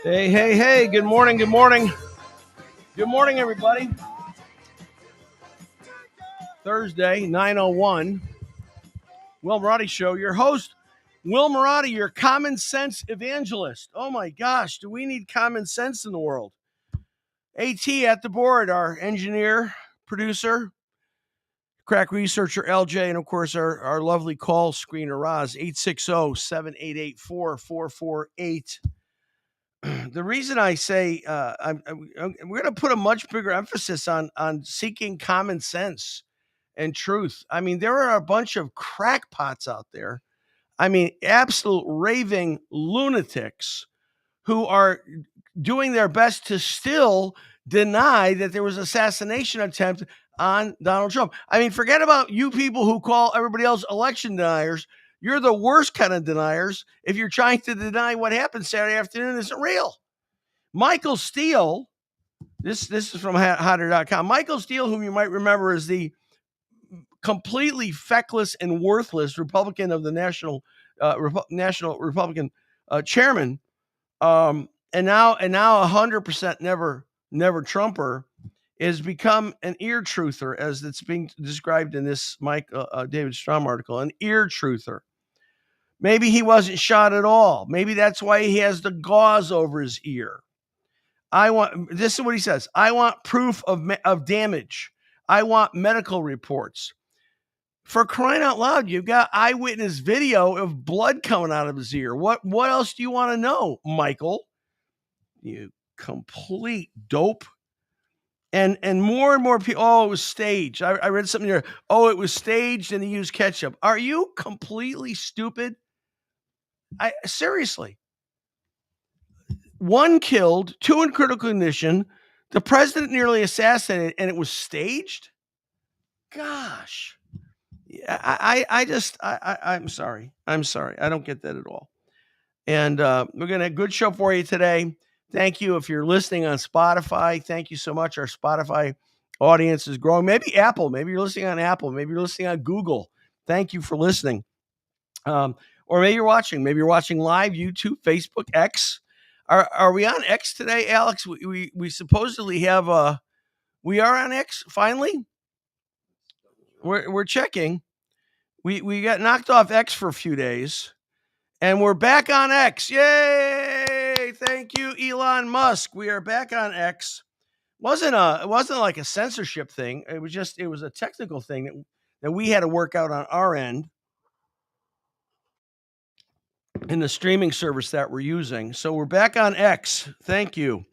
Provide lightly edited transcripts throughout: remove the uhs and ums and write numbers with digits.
Hey, hey, hey, good morning, good morning. Good morning, everybody. Thursday, 9:01. Will Marotti Show. Your host, Will Marotti, your common sense evangelist. Oh my gosh, do we need common sense in the world? AT at the board, our engineer, producer, crack researcher LJ, and of course our lovely call screener Roz, 860-788-4448. The reason I say we're going to put a much bigger emphasis on seeking common sense and truth. I mean, there are a bunch of crackpots out there. I mean, absolute raving lunatics who are doing their best to still deny that there was assassination attempt on Donald Trump. I mean, forget about you people who call everybody else election deniers. You're the worst kind of deniers if you're trying to deny what happened Saturday afternoon isn't real. Michael Steele, this is from hotter.com. Michael Steele, whom you might remember as the completely feckless and worthless Republican of the National Republican chairman, and now 100% never Trumper, has become an ear truther, as it's being described in this David Strom article, an ear truther. Maybe he wasn't shot at all. Maybe that's why he has the gauze over his ear. This is what he says. I want proof of damage. I want medical reports. For crying out loud, you've got eyewitness video of blood coming out of his ear. What else do you want to know, Michael? You complete dope. And more and more people, it was staged. I read something here. Oh, it was staged and he used ketchup. Are you completely stupid? Seriously. 1 killed, 2 in critical condition. The president nearly assassinated, and it was staged? Gosh. I'm sorry. I'm sorry. I don't get that at all. And we're going to have a good show for you today. Thank you. If you're listening on Spotify, thank you so much. Our Spotify audience is growing. Maybe Apple. Maybe you're listening on Apple. Maybe you're listening on Google. Thank you for listening. Or maybe you're watching. Maybe you're watching live, YouTube, Facebook, X. Are we on X today, Alex? We supposedly have we are on X finally. We're checking. We got knocked off X for a few days, and we're back on X. Yay! Thank you, Elon Musk. We are back on X. It wasn't like a censorship thing. It was a technical thing that we had to work out on our end in the streaming service that we're using. So we're back on X. Thank you.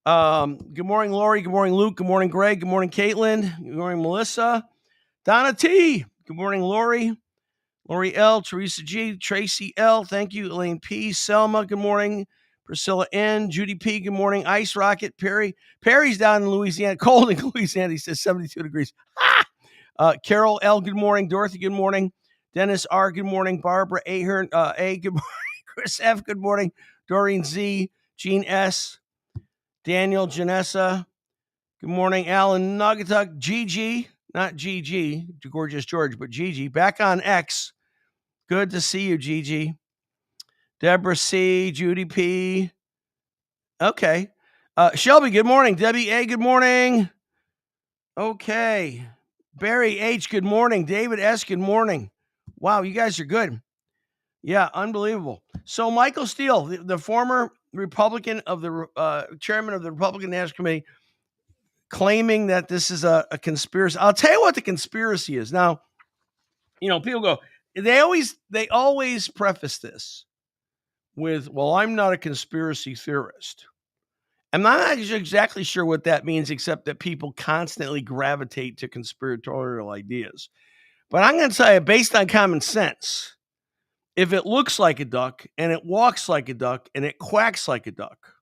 Good morning, Lori. Good morning, Luke. Good morning, Greg. Good morning, Caitlin. Good morning, Melissa. Donna T. Good morning, Lori. Lori L. Teresa G. Tracy L. Thank you. Elaine P. Selma. Good morning. Priscilla N. Judy P. Good morning. Ice Rocket. Perry. Perry's down in Louisiana. Cold in Louisiana. He says 72 degrees. Carol L. Good morning. Dorothy. Good morning. Dennis R. Good morning. Barbara Ahern. A. Good morning. Chris F. Good morning. Doreen Z. Jean S. Daniel Janessa. Good morning. Alan Nugatuck. Gigi. Not GG. Gorgeous George, but Gigi. Back on X. Good to see you, Gigi. Deborah C. Judy P. Okay. Shelby, good morning. Debbie A. Good morning. Okay. Barry H. Good morning. David S. Good morning. Wow, you guys are good. Yeah, unbelievable. So Michael Steele, the former Republican of the chairman of the Republican National Committee, claiming that this is a conspiracy. I'll tell you what the conspiracy is. Now, people go, they always preface this with, well, I'm not a conspiracy theorist. I'm not exactly sure what that means, except that people constantly gravitate to conspiratorial ideas. But I'm going to tell you, based on common sense, if it looks like a duck and it walks like a duck and it quacks like a duck,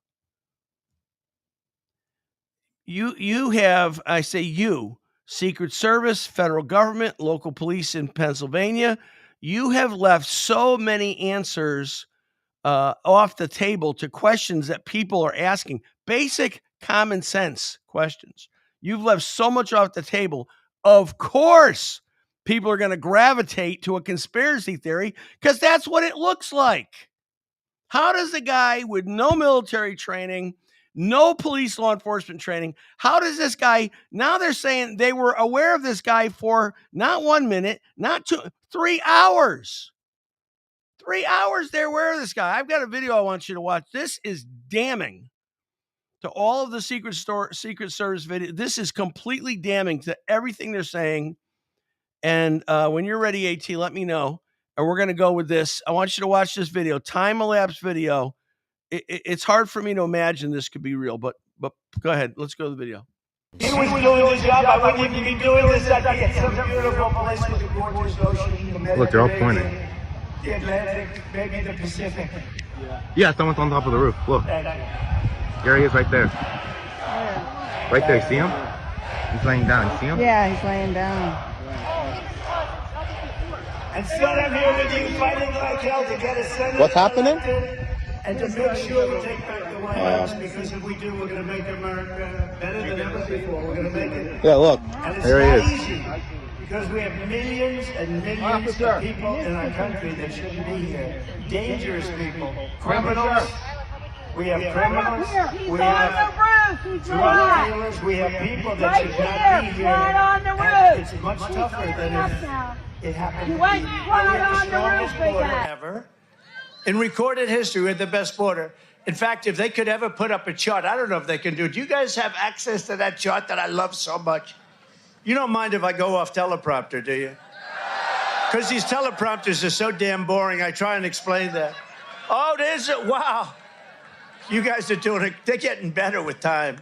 you have, I say you, Secret Service, federal government, local police in Pennsylvania, you have left so many answers off the table to questions that people are asking, basic common sense questions. You've left so much off the table. Of course, people are going to gravitate to a conspiracy theory because that's what it looks like. How does a guy with no military training, no police law enforcement training, how does this guy, now they're saying they were aware of this guy for not 1 minute, not 2, 3 hours. 3 hours they're aware of this guy. I've got a video I want you to watch. This is damning to all of the Secret Service video. This is completely damning to everything they're saying. And when you're ready, AT, let me know. And we're going to go with this. I want you to watch this video, time-elapsed video. It's hard for me to imagine this could be real, but go ahead. Let's go to the video. He was doing his job. I wouldn't even be doing this. I'd be at some beautiful place with a gorgeous ocean. The Look, they're all pointing. The Atlantic, maybe the Pacific. Yeah, someone's on top of the roof. Look. There he is right there. Right there, see him? He's laying down. You see him? Yeah, he's laying down. And son, I'm here with you fighting like hell to get a Senate What's happening? and to make sure we take back the White House, because if we do, we're going to make America better than ever before. We're going to make it. Yeah, look. And it's There he not is. easy, because we have millions and millions of people in our country that shouldn't be here. Dangerous people, criminals. We have criminals. We have drug dealers. We have people that should not be here. And it's much tougher than if it happened. We have the strongest border ever. In recorded history, we had the best border. In fact, if they could ever put up a chart, I don't know if they can do it. Do you guys have access to that chart that I love so much? You don't mind if I go off teleprompter, do you? Because these teleprompters are so damn boring, I try and explain that. Oh, there's it. Wow. You guys are doing it. They're getting better with time.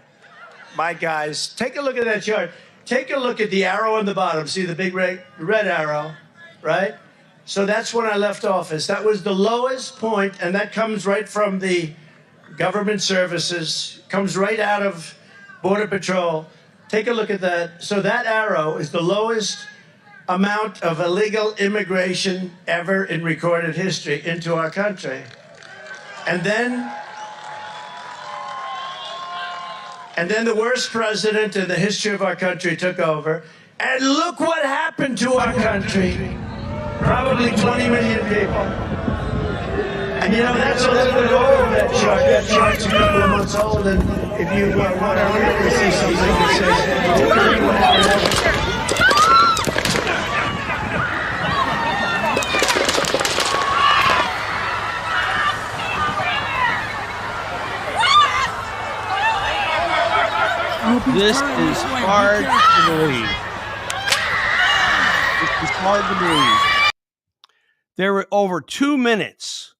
My guys, take a look at that chart. Take a look at the arrow on the bottom. See the big red arrow, right? So that's when I left office. That was the lowest point, and that comes right from the government services, comes right out of Border Patrol. Take a look at that. So that arrow is the lowest amount of illegal immigration ever in recorded history into our country. And then the worst president in the history of our country took over. And look what happened to our country. Probably 20 million people. And you know, that's a little bit over that chart. That chart's a couple of months old. And if you want to really see something that says, what happened. This is hard to believe. This is hard to believe. There were over 2 minutes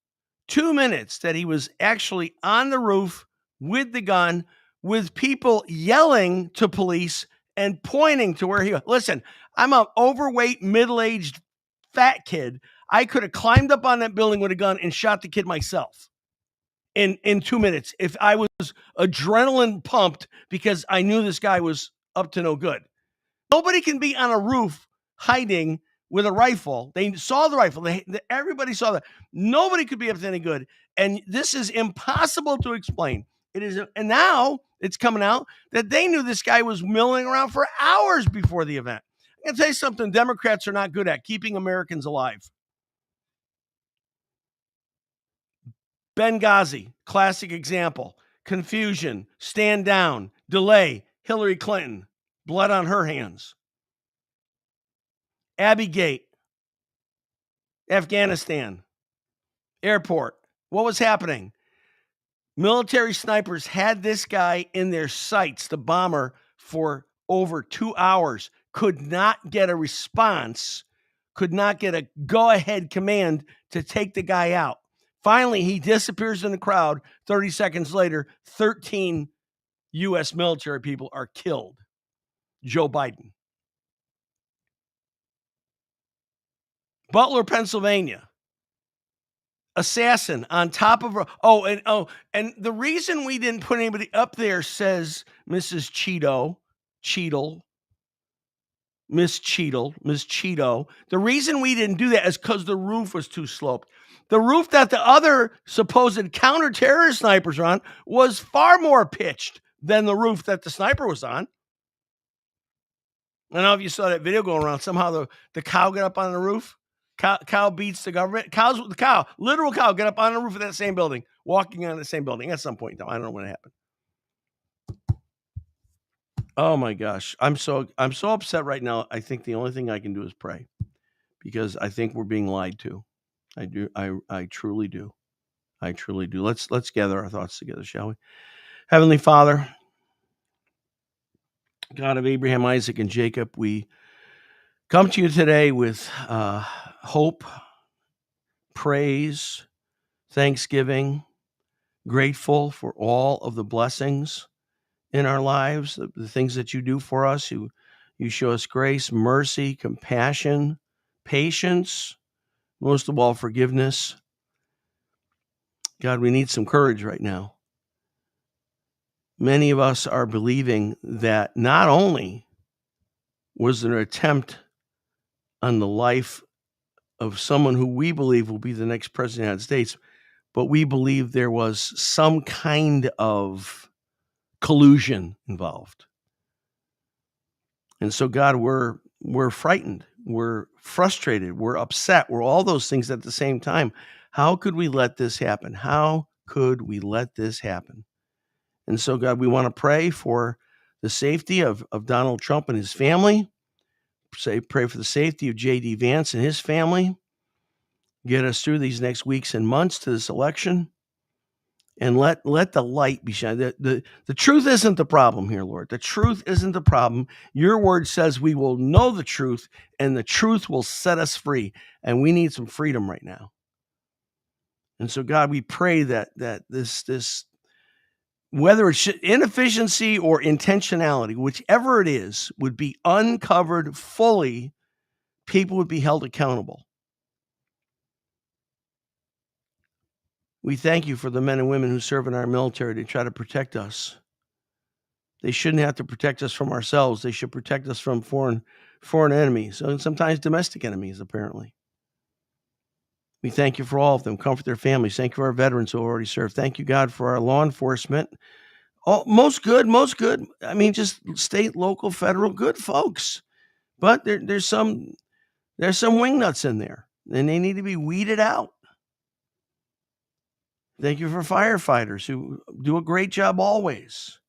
that he was actually on the roof with the gun, with people yelling to police and pointing to where he was. Listen, I'm an overweight, middle-aged, fat kid. I could have climbed up on that building with a gun and shot the kid myself in 2 minutes if I was adrenaline pumped because I knew this guy was up to no good. Nobody can be on a roof hiding with a rifle. They saw the rifle. Everybody saw that. Nobody could be up to any good. And this is impossible to explain. It is, and now it's coming out that they knew this guy was milling around for hours before the event. I'm going to tell you something Democrats are not good at, keeping Americans alive. Benghazi, classic example. Confusion, stand down, delay, Hillary Clinton, blood on her hands. Abbey Gate, Afghanistan, airport. What was happening? Military snipers had this guy in their sights, the bomber, for over 2 hours, could not get a response, could not get a go-ahead command to take the guy out. Finally, he disappears in the crowd. 30 seconds later, 13 U.S. military people are killed. Joe Biden. Butler, Pennsylvania. Assassin on top of her. And the reason we didn't put anybody up there, says Mrs. Miss Cheeto. The reason we didn't do that is because the roof was too sloped. The roof that the other supposed counter-terrorist snipers are on was far more pitched than the roof that the sniper was on. I don't know if you saw that video going around. Somehow the cow got up on the roof. Cow beats the government. Literal cow, get up on the roof of that same building, walking on the same building at some point in time. I don't know when it happened. Oh my gosh. I'm so upset right now. I think the only thing I can do is pray because I think we're being lied to. I do. I truly do. I truly do. Let's gather our thoughts together, shall we? Heavenly Father, God of Abraham, Isaac, and Jacob, we come to you today with hope, praise, thanksgiving, grateful for all of the blessings in our lives, the things that you do for us. You show us grace, mercy, compassion, patience, most of all, forgiveness. God, we need some courage right now. Many of us are believing that not only was there an attempt on the life of someone who we believe will be the next president of the United States, but we believe there was some kind of collusion involved. And so, God, we're frightened, we're frustrated, we're upset, we're all those things at the same time. How could we let this happen? How could we let this happen? And so, God, we want to pray for the safety of Donald Trump and his family. Pray for the safety of JD Vance and his family. Get us through these next weeks and months to this election. And let the light be shined. The truth isn't the problem here, Lord. The truth isn't the problem. Your word says we will know the truth, and the truth will set us free. And we need some freedom right now. And so, God, we pray that this whether it's inefficiency or intentionality, whichever it is, would be uncovered fully. People would be held accountable. We thank you for the men and women who serve in our military to try to protect us. They shouldn't have to protect us from ourselves. They should protect us from foreign enemies, and sometimes domestic enemies, apparently. We thank you for all of them. Comfort their families. Thank you for our veterans who already served. Thank you, God, for our law enforcement. Most good. I mean, just state, local, federal, good folks. But there's some wingnuts in there, and they need to be weeded out. Thank you for firefighters who do a great job always.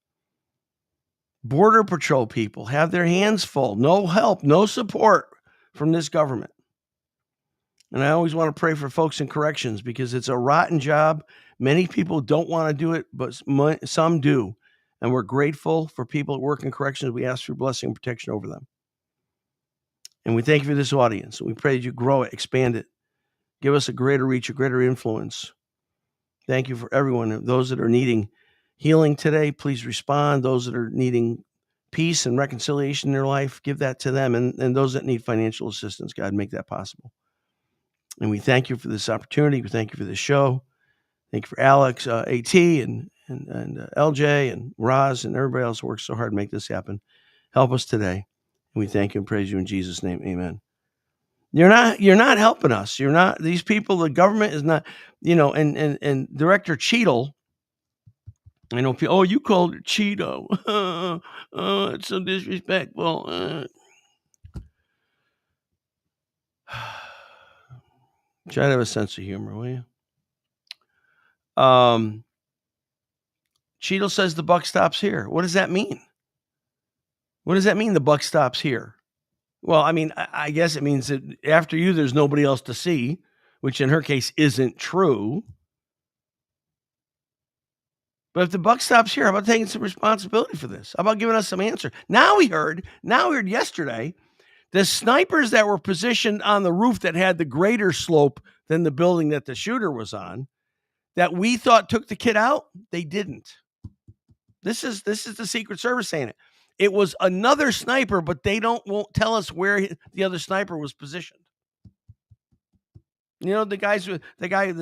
Border Patrol people have their hands full. No help, no support from this government. And I always want to pray for folks in corrections because it's a rotten job. Many people don't want to do it, but some do. And we're grateful for people that work in corrections. We ask for blessing and protection over them. And we thank you for this audience. We pray that you grow it, expand it, give us a greater reach, a greater influence. Thank you for everyone. Those that are needing healing today, please respond. Those that are needing peace and reconciliation in their life, give that to them. And those that need financial assistance, God, make that possible. And we thank you for this opportunity. We thank you for this show. Thank you for Alex, AT, and LJ, and Roz, and everybody else who works so hard to make this happen. Help us today. And we thank you and praise you in Jesus' name. Amen. You're not helping us. You're not, these people, the government is not, and Director Cheadle, I know people, you called her Cheeto. It's so disrespectful. Try to have a sense of humor, will you? Cheadle says the buck stops here. What does that mean? What does that mean, the buck stops here? Well, I mean, I guess it means that after you, there's nobody else to see, which in her case isn't true. But if the buck stops here, how about taking some responsibility for this? How about giving us some answer? Now we heard yesterday, the snipers that were positioned on the roof that had the greater slope than the building that the shooter was on, that we thought took the kid out, they didn't. This is the Secret Service saying it. It was another sniper, but they won't tell us where the other sniper was positioned. You know, the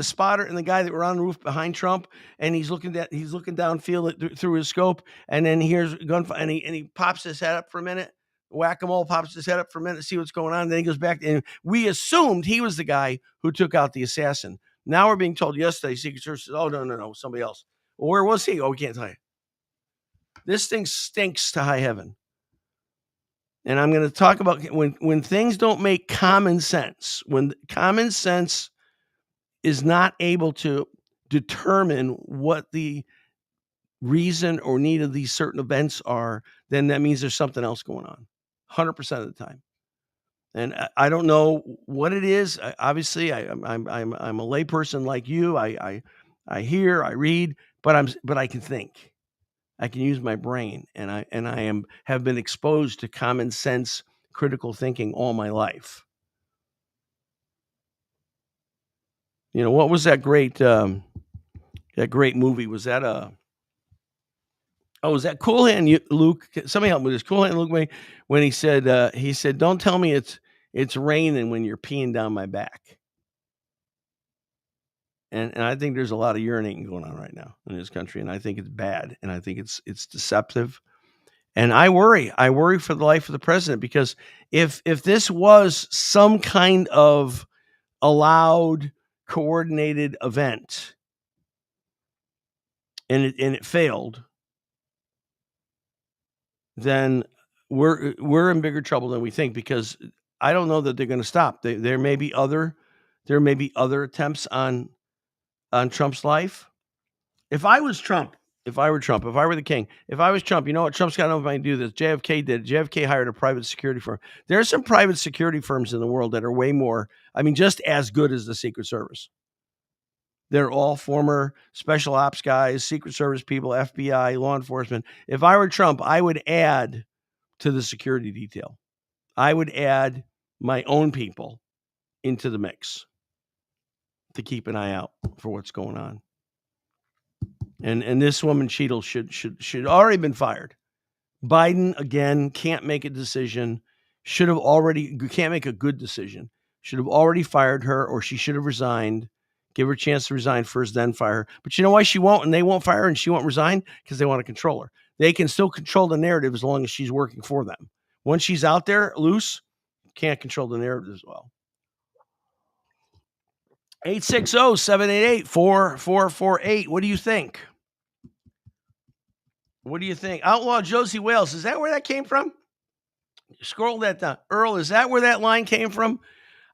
spotter and the guy that were on the roof behind Trump, and he's looking downfield through his scope, and then here's gunfire, and he pops his head up for a minute. Whack-a-mole pops his head up for a minute to see what's going on. And then he goes back, and we assumed he was the guy who took out the assassin. Now we're being told yesterday, Secret Service says, "Oh no, somebody else." Well, where was he? Oh, we can't tell you. This thing stinks to high heaven. And I'm going to talk about when things don't make common sense, when common sense is not able to determine what the reason or need of these certain events are, then that means there's something else going on 100% of the time. And I don't know what it is. Obviously, I'm a layperson like you. I hear, I read, but I can think. I can use my brain, and I have been exposed to common sense, critical thinking all my life. What was that great movie? Was that was that Cool Hand Luke? Somebody help me with this. Cool Hand Luke, when he said, "Don't tell me it's raining when you're peeing down my back." And I think there's a lot of urinating going on right now in this country, and I think it's bad, and I think it's deceptive. And I worry for the life of the president, because if this was some kind of allowed, coordinated event, and it failed, then we're in bigger trouble than we think, because I don't know that they're going to stop. There may be other attempts on Trump's life. If I was Trump, if I were the king, if I was Trump, you know what? Trump's got enough money to do this. JFK did. JFK hired a private security firm. There are some private security firms in the world that are way more, just as good as the Secret Service. They're all former special ops guys, Secret Service people, FBI, law enforcement. If I were Trump, I would add to the security detail. I would add my own people into the mix to keep an eye out for what's going on. And this woman Cheadle should already been fired. Biden, again, can't make a decision. Can't make a good decision. Should have already fired her, or she should have resigned. Give her a chance to resign first, then fire her. But you know why she won't, and they won't fire her, and she won't resign? Because they want to control her. They can still control the narrative as long as she's working for them. Once she's out there loose, can't control the narrative as well. 860-788-4448. What do you think? What do you think? Outlaw Josie Wales, is that where that came from? Scroll that down. Earl, is that where that line came from?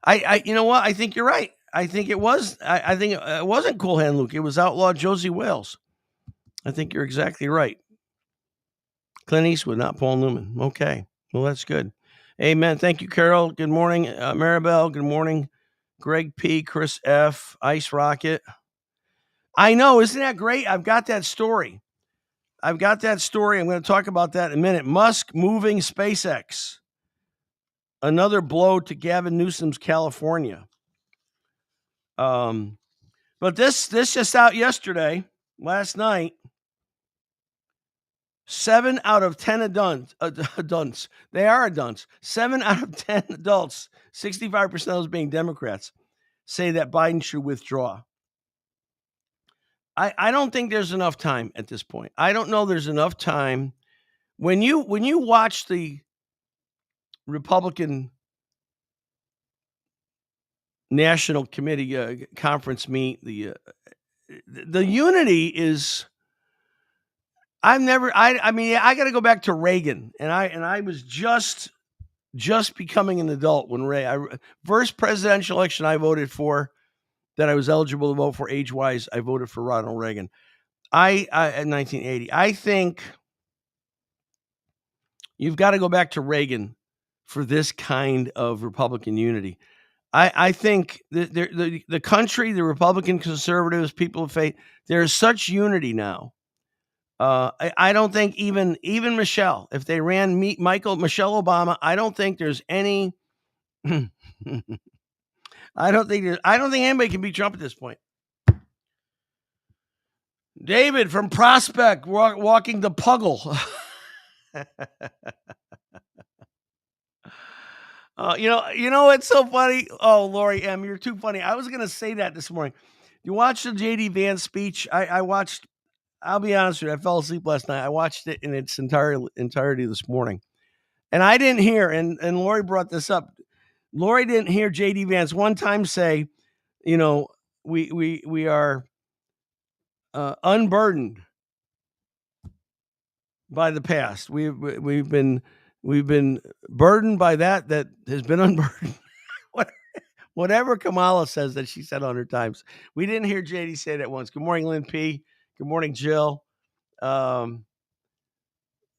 You know what? I think you're right. I think it was. I think it wasn't Cool Hand Luke. It was Outlaw Josie Wales. I think you're exactly right. Clint Eastwood, not Paul Newman. Okay. Well, that's good. Amen. Thank you, Carol. Good morning, Maribel. Good morning, Greg P., Chris F., Ice Rocket. I know. Isn't that great? I've got that story. I'm going to talk about that in a minute. Musk moving SpaceX. Another blow to Gavin Newsom's California. But this just out last night. 7 out of 10 adults. They are adults. 7 out of 10 adults, 65% of those being Democrats, say that Biden should withdraw. I don't think there's enough time at this point. I don't know there's enough time. When you watch the Republican National Committee conference meet, the unity is. I got to go back to Reagan, and I was just becoming an adult when first presidential election I voted for, that I was eligible to vote for age-wise, I voted for Ronald Reagan. In 1980. I think you've got to go back to Reagan for this kind of Republican unity. I think the country, the Republican conservatives, people of faith, there's such unity now. I don't think even Michelle, if they ran Michelle Obama, I don't think there's any. I don't think anybody can beat Trump at this point. David from Prospect, walking the Puggle. You know it's so funny. Oh, Lori M., you're too funny. I was gonna say that this morning. You watched the JD Vance speech? I watched. I'll be honest with you. I fell asleep last night. I watched it in its entirety this morning, and I didn't hear. And Lori brought this up. Lori didn't hear JD Vance one time say, we are unburdened by the past. We've been We've been burdened by that has been unburdened. Whatever Kamala says that she said 100 times. We didn't hear JD say that once. Good morning, Lynn P. Good morning, Jill.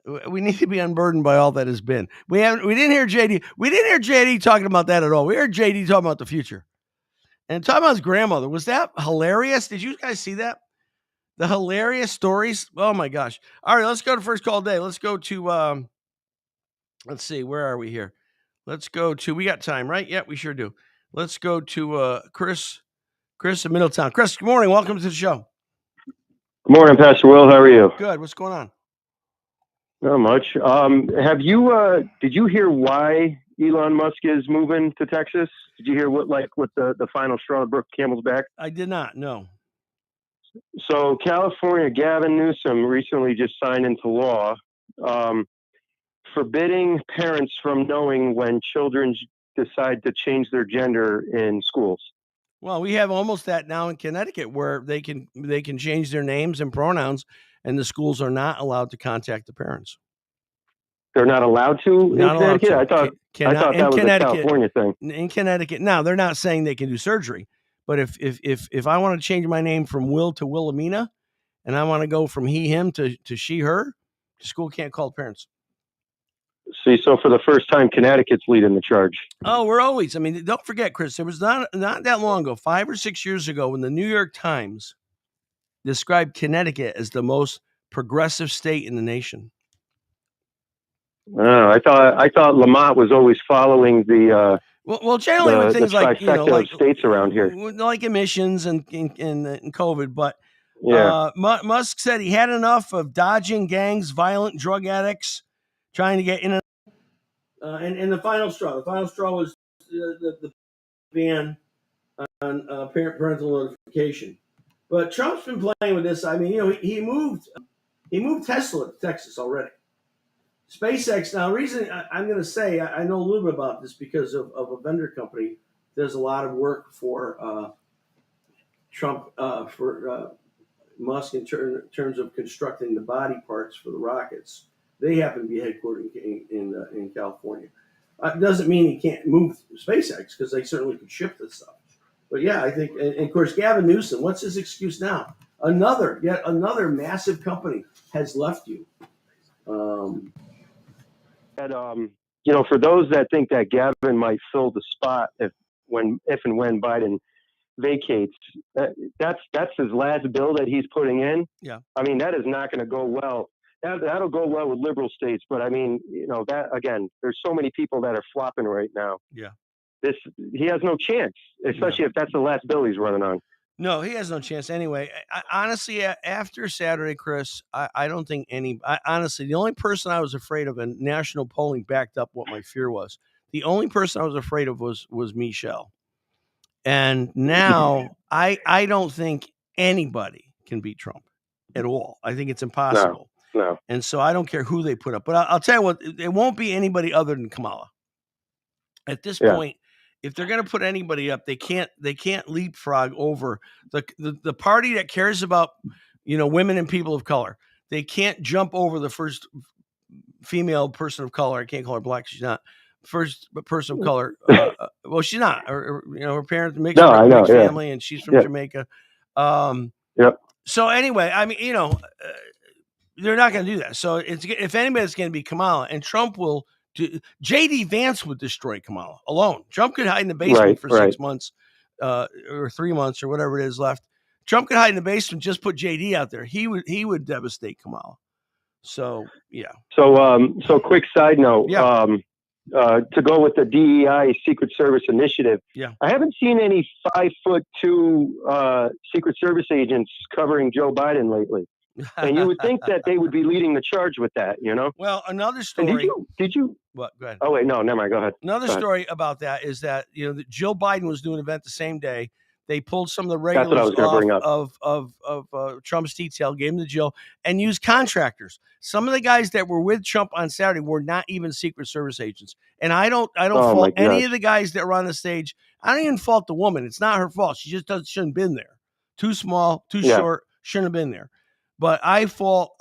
We need to be unburdened by all that has been. We didn't hear JD. We didn't hear JD talking about that at all. We heard JD talking about the future. And talking about his grandmother. Was that hilarious? Did you guys see that? The hilarious stories? Oh my gosh. All right, let's go to first call day. Let's go to let's see, where are we here? Let's go to, we got time, right? Yeah, we sure do. Let's go to Chris in Middletown. Chris, good morning. Welcome to the show. Good morning, Pastor Will. How are you? Good. What's going on? Not much. Did you hear why Elon Musk is moving to Texas? Did you hear what the final straw that broke the camel's back? I did not, no. So California, Gavin Newsom recently just signed into law forbidding parents from knowing when children decide to change their gender in schools. Well, we have almost that now in Connecticut, where they can change their names and pronouns, and the schools are not allowed to contact the parents. They're not allowed to not in Connecticut? To. I thought that was a California thing. In Connecticut, now they're not saying they can do surgery, but if I want to change my name from Will to Wilhelmina, and I want to go from he, him to she, her, the school can't call parents. See, so for the first time, Connecticut's leading the charge. Oh, we're always. I mean, don't forget, Chris, there was not that long ago, 5 or 6 years ago, when the New York Times described Connecticut as the most progressive state in the nation. I thought Lamont was always following the well, generally with things like states around here, like emissions and COVID. But yeah, Musk said he had enough of dodging gangs, violent drug addicts, trying to get in. And the final straw. The final straw was the ban on parental notification. But Trump's been playing with this. I mean, he moved Tesla to Texas already. SpaceX. Now, the reason I'm going to say I know a little bit about this because of a vendor company. There's a lot of work for Trump for Musk in terms of constructing the body parts for the rockets. They happen to be headquartered in California. It doesn't mean he can't move SpaceX, because they certainly could ship this stuff. But yeah, I think, and of course, Gavin Newsom, what's his excuse now? Yet another massive company has left you. For those that think that Gavin might fill the spot if and when Biden vacates, that's his last bill that he's putting in. Yeah, I mean, that is not going to go well. That'll go well with liberal states, but I mean, that again, there's so many people that are flopping right now. Yeah, he has no chance, especially if that's the last bill he's running on. No, he has no chance anyway. Honestly, after Saturday, Chris, I don't think honestly, the only person I was afraid of, and national polling backed up what my fear was. The only person I was afraid of was Michelle. And now I don't think anybody can beat Trump at all. I think it's impossible. No. And so I don't care who they put up. But I'll tell you what, it won't be anybody other than Kamala. At this point, if they're going to put anybody up, they can't leapfrog over the party that cares about women and people of color. They can't jump over the first female person of color. I can't call her black; she's not. First person of color. Well, she's not. Her parents mixed family, and she's from Jamaica. So anyway, I mean, they're not going to do that. So if anybody's going to be Kamala, and Trump will. JD Vance would destroy Kamala alone. Trump could hide in the basement for 6 months or 3 months or whatever it is left. Trump could hide in the basement, just put JD out there. He would devastate Kamala. So, yeah. So quick side note. Yeah. To go with the DEI Secret Service initiative. Yeah. I haven't seen any 5'2" Secret Service agents covering Joe Biden lately. And you would think that they would be leading the charge with that, Well, another story. Did you? What? Go ahead. Oh wait, no, never mind. Go ahead. Another story about that is that that Jill Biden was doing an event the same day. They pulled some of the regulars of Trump's detail, gave them to Jill, and used contractors. Some of the guys that were with Trump on Saturday were not even Secret Service agents. And I don't fault any of the guys that were on the stage. I don't even fault the woman. It's not her fault. She just shouldn't have been there. Too small, too short, shouldn't have been there. But I fault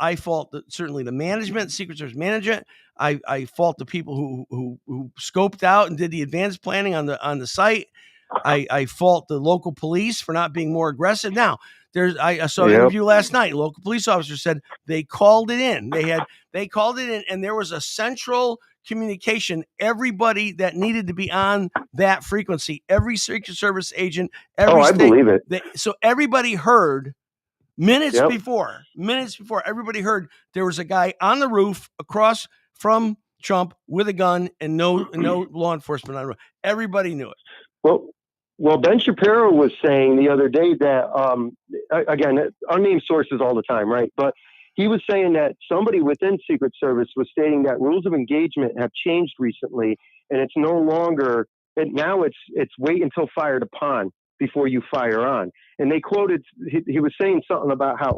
certainly the management, Secret Service management. I fault the people who scoped out and did the advanced planning on the site. I fault the local police for not being more aggressive. Now, I saw an interview last night. A local police officer said they called it in. They called it in, and there was a central communication. Everybody that needed to be on that frequency, every Secret Service agent, every I believe it. So everybody heard minutes before, everybody heard there was a guy on the roof across from Trump with a gun and no law enforcement on the roof. Everybody knew it. Well, Ben Shapiro was saying the other day that, again, unnamed sources all the time, right? But he was saying that somebody within Secret Service was stating that rules of engagement have changed recently, and it's no longer, now it's wait until fired upon before you fire on. And they quoted, he was saying something about how,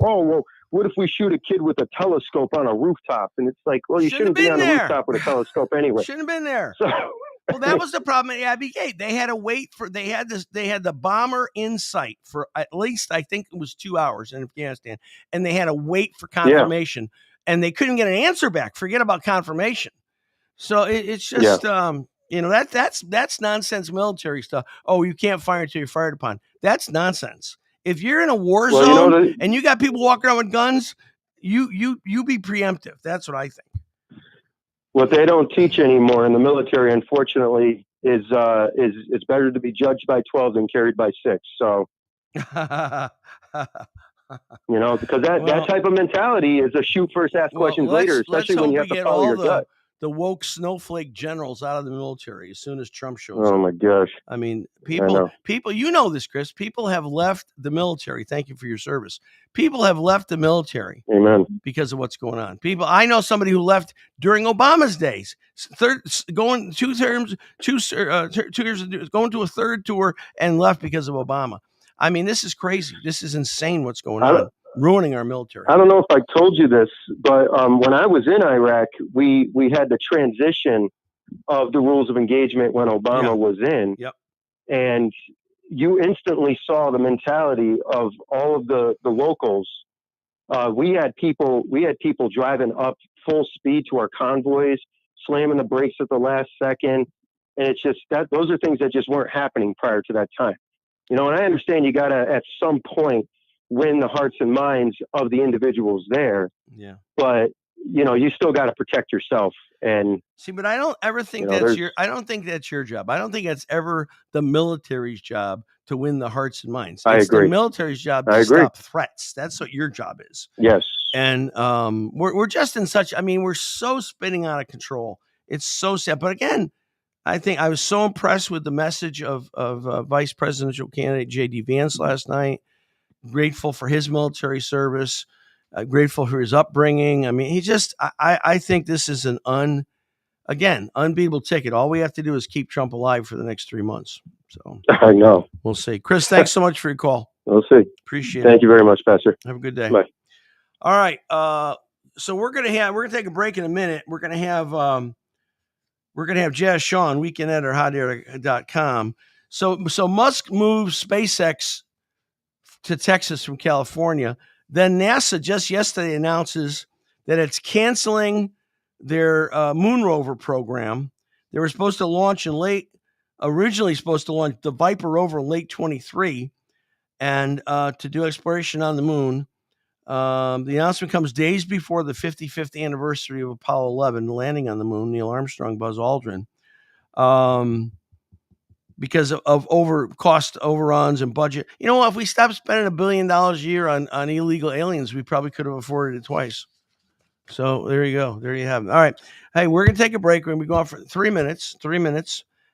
what if we shoot a kid with a telescope on a rooftop? And it's like, well, you shouldn't be on a rooftop with a telescope anyway. Shouldn't have been there. So, well, that was the problem at Abbey Gate. They had to wait they had the bomber in sight for at least, I think it was 2 hours in Afghanistan. And they had to wait for confirmation and they couldn't get an answer back. Forget about confirmation. So it's just, that's nonsense military stuff. Oh, you can't fire until you're fired upon. That's nonsense. If you're in a war zone and you got people walking around with guns, you be preemptive. That's what I think. What they don't teach anymore in the military, unfortunately, is it's better to be judged by 12 than carried by 6. So, because that type of mentality is a shoot first, ask questions later, especially when you have to follow your gut. The woke snowflake generals out of the military as soon as Trump shows up. Oh my gosh. I mean, people, you know this, Chris, people have left the military. Thank you for your service. People have left the military. Amen. Because of what's going on. I know somebody who left during Obama's days, going 2 terms, 2 years, going to a third tour and left because of Obama. I mean, this is crazy. This is insane what's going on. Ruining our military. I don't know if I told you this, but when I was in Iraq, we had the transition of the rules of engagement when Obama was in. Yep. And you instantly saw the mentality of all of the locals. We had people driving up full speed to our convoys, slamming the brakes at the last second. And it's just those are things that just weren't happening prior to that time. And I understand you got to, at some point, win the hearts and minds of the individuals there. Yeah. But, you still got to protect yourself. And see, but I don't ever think I don't think that's your job. I don't think that's ever the military's job to win the hearts and minds. It's the military's job to stop threats. That's what your job is. Yes. And we're just in such, we're so spinning out of control. It's so sad. But again, I think I was so impressed with the message of Vice Presidential candidate JD Vance last night. Grateful for his military service, grateful for his upbringing. I think this is an unbeatable ticket. All we have to do is keep Trump alive for the next 3 months. So I know. We'll see. Chris, thanks so much for your call. We'll see. Appreciate it. Thank you very much, Pastor. Have a good day. Bye. All right. So we're gonna take a break in a minute. We're gonna have Jazz Sean, weekend editor, hotair.com. So Musk moves SpaceX to Texas from California. Then NASA just yesterday announces that it's canceling their moon rover program. They were supposed to launch originally supposed to launch the Viper rover in late 23 and to do exploration on the moon. The announcement comes days before the 55th anniversary of Apollo 11 landing on the moon, Neil Armstrong, Buzz Aldrin. Because of cost overruns and budget. You know what? If we stopped spending $1 billion a year on illegal aliens, we probably could have afforded it twice. So there you go. There you have it. All right. Hey, we're going to take a break. We're going to be going for 3 minutes.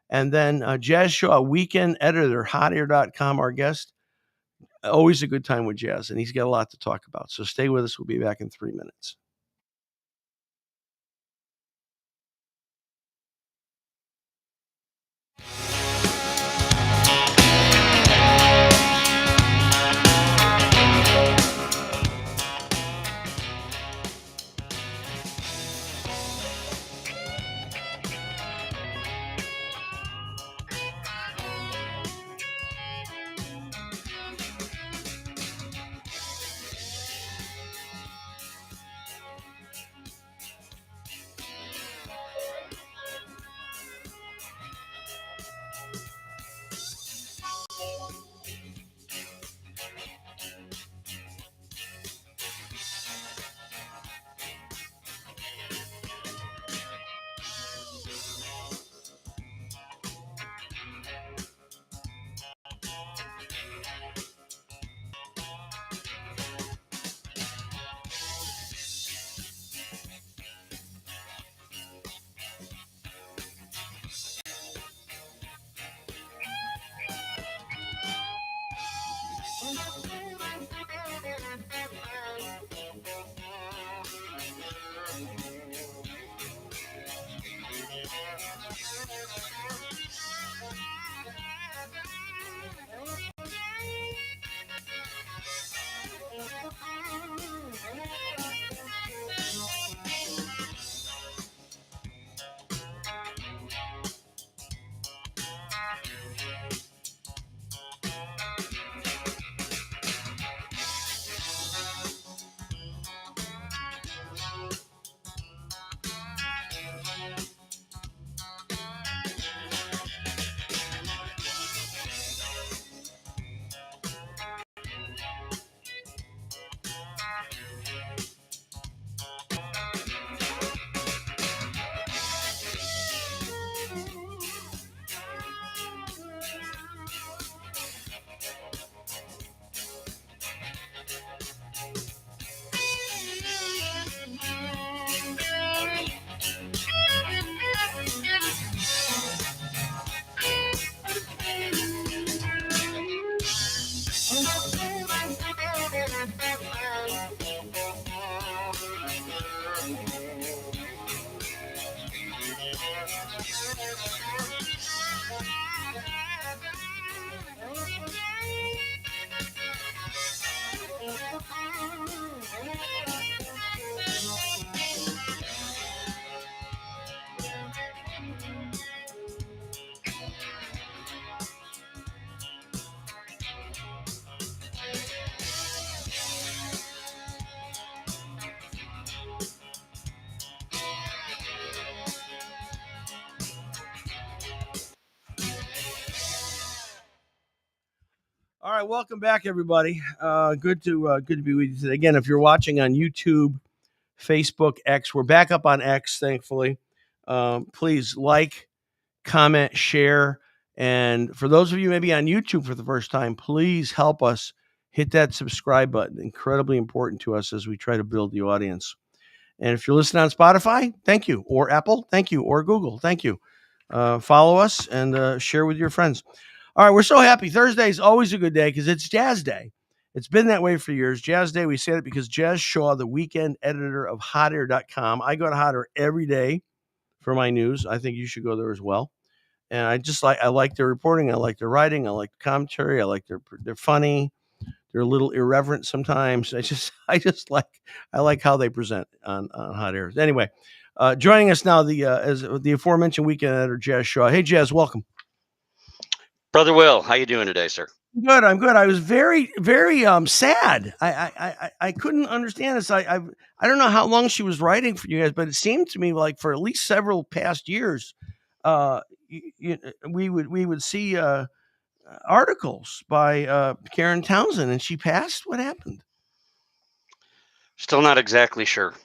And then Jazz Shaw, weekend editor, hotair.com, our guest. Always a good time with Jazz, and he's got a lot to talk about. So stay with us. We'll be back in 3 minutes. All right, welcome back, everybody. Good to be with you today. Again, if you're watching on YouTube, Facebook, X, we're back up on X, thankfully. Please like, comment, share, and for those of you maybe on YouTube for the first time, please help us hit that subscribe button. Incredibly important to us as we try to build the audience. And if you're listening on Spotify, thank you, or Apple, thank you, or Google, thank you. Follow us and share with your friends. All right, we're so happy. Thursday is always a good day because it's Jazz Day. It's been that way for years. Jazz Day, we say it because Jazz Shaw, the weekend editor of hotair.com, I go to Hot Air every day for my news. I think you should go there as well. And I like their reporting. I like their writing. I like the commentary. They're funny. They're a little irreverent sometimes. I like how they present on Hot Air. Anyway, joining us now, as the aforementioned weekend editor, Jazz Shaw. Hey, Jazz, welcome. Brother Will, how you doing today, sir? Good. I'm good. I was very, very sad. I couldn't understand this. I don't know how long she was writing for you guys, but it seemed to me like for at least several past years, we would see articles by Karen Townsend, and she passed. What happened? Still not exactly sure.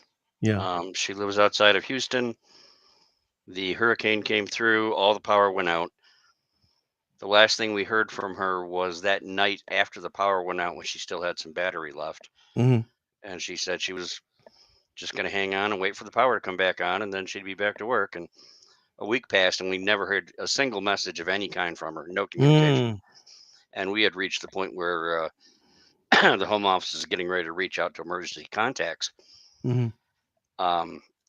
Yeah. She lives outside of Houston. The hurricane came through. All the power went out. The last thing we heard from her was that night after the power went out when she still had some battery left. Mm-hmm. And she said she was just going to hang on and wait for the power to come back on, and then she'd be back to work. And a week passed, and we never heard a single message of any kind from her, no communication. And we had reached the point where the home office is getting ready to reach out to emergency contacts to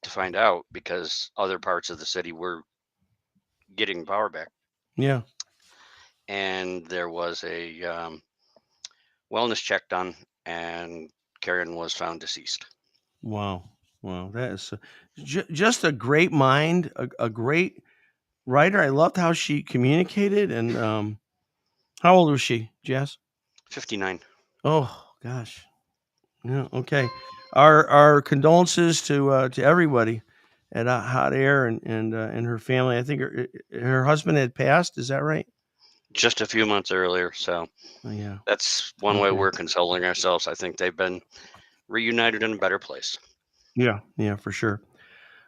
find out, because other parts of the city were getting power back. Yeah. And there was a wellness check done, and Karen was found deceased. Wow. That is just a great mind, a great writer. I loved how she communicated. And how old was she, Jess? 59. Oh gosh. Yeah. Okay. Our condolences to everybody at Hot Air and her family. I think her husband had passed. Is that right? Just a few months earlier. So yeah, that's one way we're consoling ourselves. I think they've been reunited in a better place. Yeah, for sure.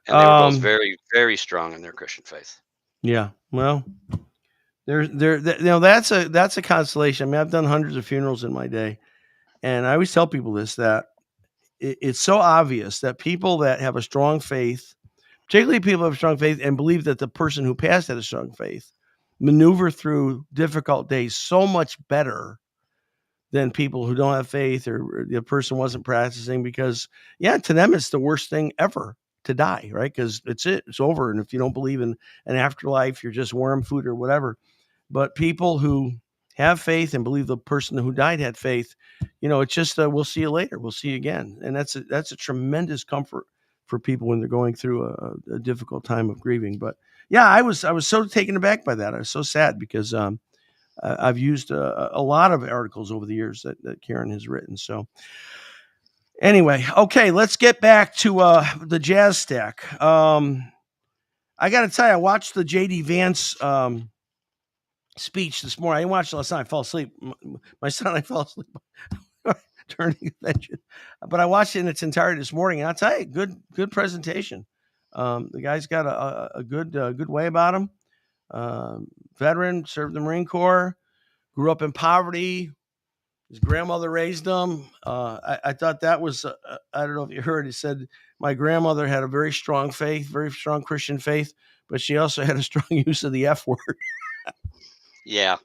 And they were both very, very strong in their Christian faith. Yeah. Well, that's a consolation. I mean, I've done hundreds of funerals in my day, and I always tell people this, that it's so obvious that people that have a strong faith, particularly people who have strong faith and believe that the person who passed had a strong faith, maneuver through difficult days so much better than people who don't have faith, or the person wasn't practicing, because to them it's the worst thing ever to die, right? Because it's over. And if you don't believe in an afterlife, you're just worm food or whatever. But people who have faith and believe the person who died had faith, it's just we'll see you later, we'll see you again. And that's a tremendous comfort for people when they're going through a difficult time of grieving. But I was so taken aback by that. I was so sad, because I've used a lot of articles over the years that Karen has written. So anyway, okay, let's get back to the Jazz Stack. I got to tell you, I watched the JD Vance speech this morning. I didn't watch it last night. I fell asleep. My son and I fell asleep during the convention, but I watched it in its entirety this morning. And I'll tell you, good presentation. The guy's got a good way about him. Veteran, served the Marine Corps, grew up in poverty. His grandmother raised him. I thought that was, I don't know if you heard, he said, my grandmother had a very strong faith, very strong Christian faith, but she also had a strong use of the F word. Yeah.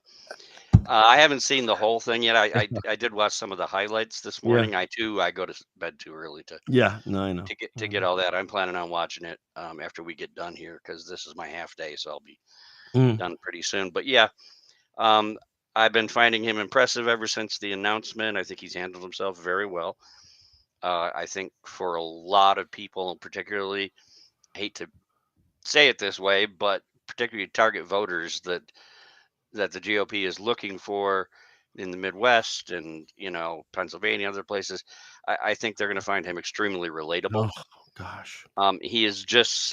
I haven't seen the whole thing yet. I did watch some of the highlights this morning. I go to bed too early to I know. to get all that. I'm planning on watching it after we get done here, because this is my half day, so I'll be done pretty soon. But I've been finding him impressive ever since the announcement. I think he's handled himself very well. I think for a lot of people, particularly, I hate to say it this way, but particularly target voters that the GOP is looking for in the Midwest and Pennsylvania, other places, I think they're going to find him extremely relatable. Oh gosh. He is just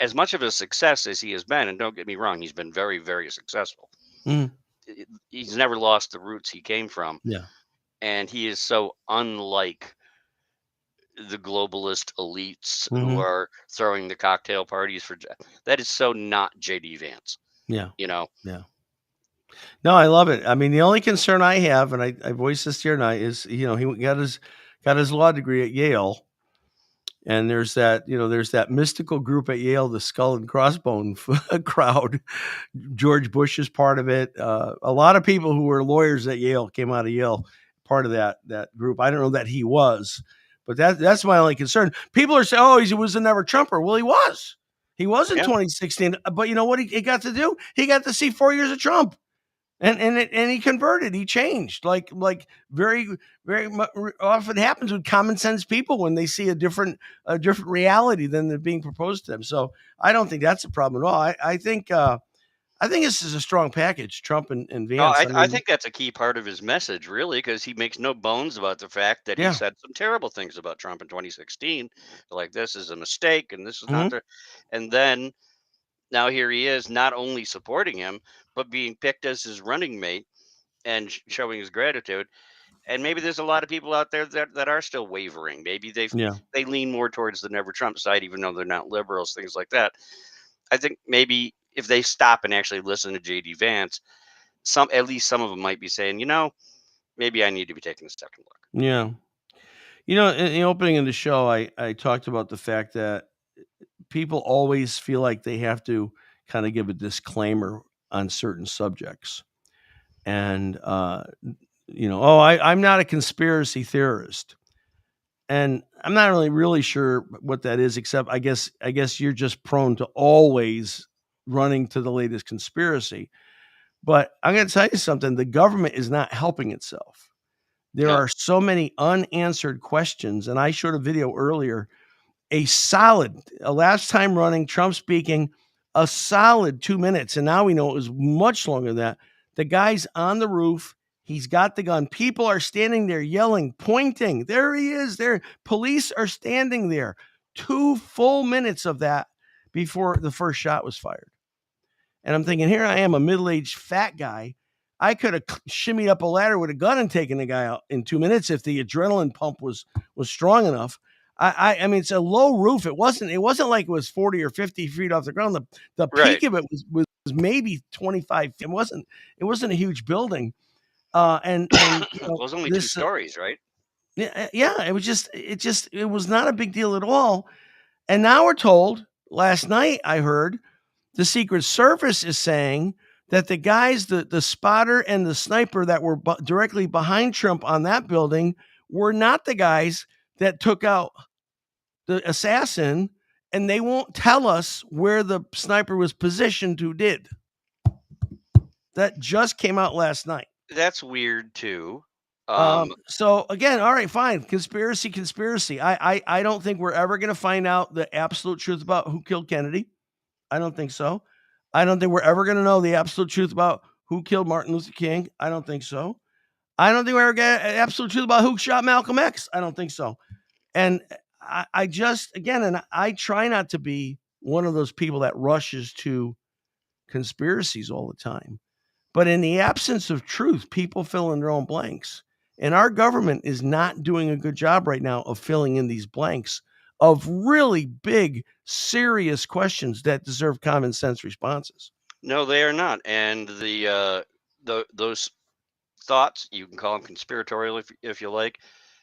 as much of a success as he has been, and don't get me wrong, he's been very, very successful. He's never lost the roots he came from. Yeah. And he is so unlike the globalist elites who are throwing the cocktail parties for that. Is so not JD Vance. Yeah. Yeah. No, I love it. I mean, the only concern I have, and I voiced this here tonight, is he got his law degree at Yale, and there's that mystical group at Yale, the Skull and Crossbone crowd. George Bush is part of it. A lot of people who were lawyers at Yale came out of Yale, part of that group. I don't know that he was, but that's my only concern. People are saying, "Oh, he was a never Trumper." Well, he was. He was in 2016, but you know what he got to do? He got to see 4 years of Trump. And he converted. He changed, like very, very often happens with common sense people when they see a different reality than they're being proposed to them. So I don't think that's a problem at all. I think this is a strong package, Trump and Vance. I think that's a key part of his message, really, because he makes no bones about the fact that he said some terrible things about Trump in 2016, like this is a mistake and this is not the, and then now here he is, not only supporting him, but being picked as his running mate and showing his gratitude. And maybe there's a lot of people out there that are still wavering. Maybe they lean more towards the never Trump side, even though they're not liberals, things like that. I think maybe if they stop and actually listen to JD Vance, at least some of them might be saying, maybe I need to be taking a second look. Yeah. In the opening of the show, I talked about the fact that people always feel like they have to kind of give a disclaimer on certain subjects. And, I'm not a conspiracy theorist. And I'm not really sure what that is, except I guess you're just prone to always running to the latest conspiracy. But I'm going to tell you something. The government is not helping itself. There are so many unanswered questions. And I showed a video earlier, last time running, Trump speaking, a solid 2 minutes. And now we know it was much longer than that. The guy's on the roof. He's got the gun. People are standing there yelling, pointing. There he is. There. Police are standing there. 2 full minutes of that before the first shot was fired. And I'm thinking, here I am, a middle-aged fat guy. I could have shimmied up a ladder with a gun and taken the guy out in 2 minutes if the adrenaline pump was strong enough. I mean, it's a low roof. It wasn't like it was 40 or 50 feet off the ground. The peak of it was maybe 25. It wasn't a huge building. And it was only 2 stories, right? Yeah. It was not a big deal at all. And now we're told, last night I heard, the Secret Service is saying that the guys, the spotter and the sniper that were directly behind Trump on that building were not the guys that took out the assassin, and they won't tell us where the sniper was positioned who did. That just came out last night. That's weird too. So again, all right, fine. Conspiracy. I don't think we're ever going to find out the absolute truth about who killed Kennedy. I don't think so. I don't think we're ever going to know the absolute truth about who killed Martin Luther King. I don't think so. I don't think we ever get absolute truth about who shot Malcolm X. I don't think so. And I just, again, and I try not to be one of those people that rushes to conspiracies all the time. But in the absence of truth, people fill in their own blanks. And our government is not doing a good job right now of filling in these blanks of really big, serious questions that deserve common sense responses. No, they are not. And those thoughts, you can call them conspiratorial if you like,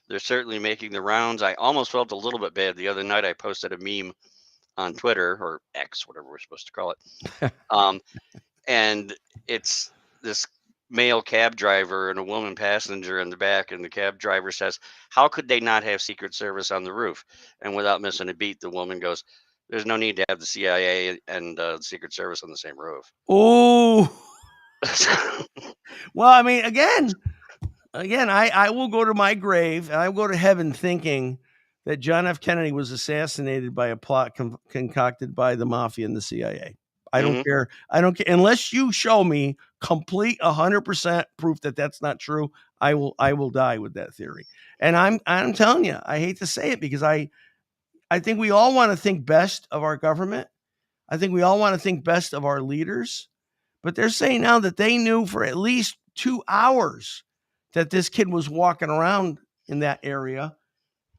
they're certainly making the rounds. I almost felt a little bit bad the other night. I posted a meme on Twitter, or X, whatever we're supposed to call it. And it's this male cab driver and a woman passenger in the back, and the cab driver says, "How could they not have Secret Service on the roof?" And without missing a beat, the woman goes, "There's no need to have the CIA and the Secret Service on the same roof." Oh, well, I mean, again, I will go to my grave and I will go to heaven thinking that John F. Kennedy was assassinated by a plot concocted by the mafia and the CIA. I don't care. I don't care unless you show me complete 100% proof that that's not true. I will die with that theory. And I'm telling you, I hate to say it because I think we all want to think best of our government. I think we all want to think best of our leaders. But they're saying now that they knew for at least 2 hours that this kid was walking around in that area.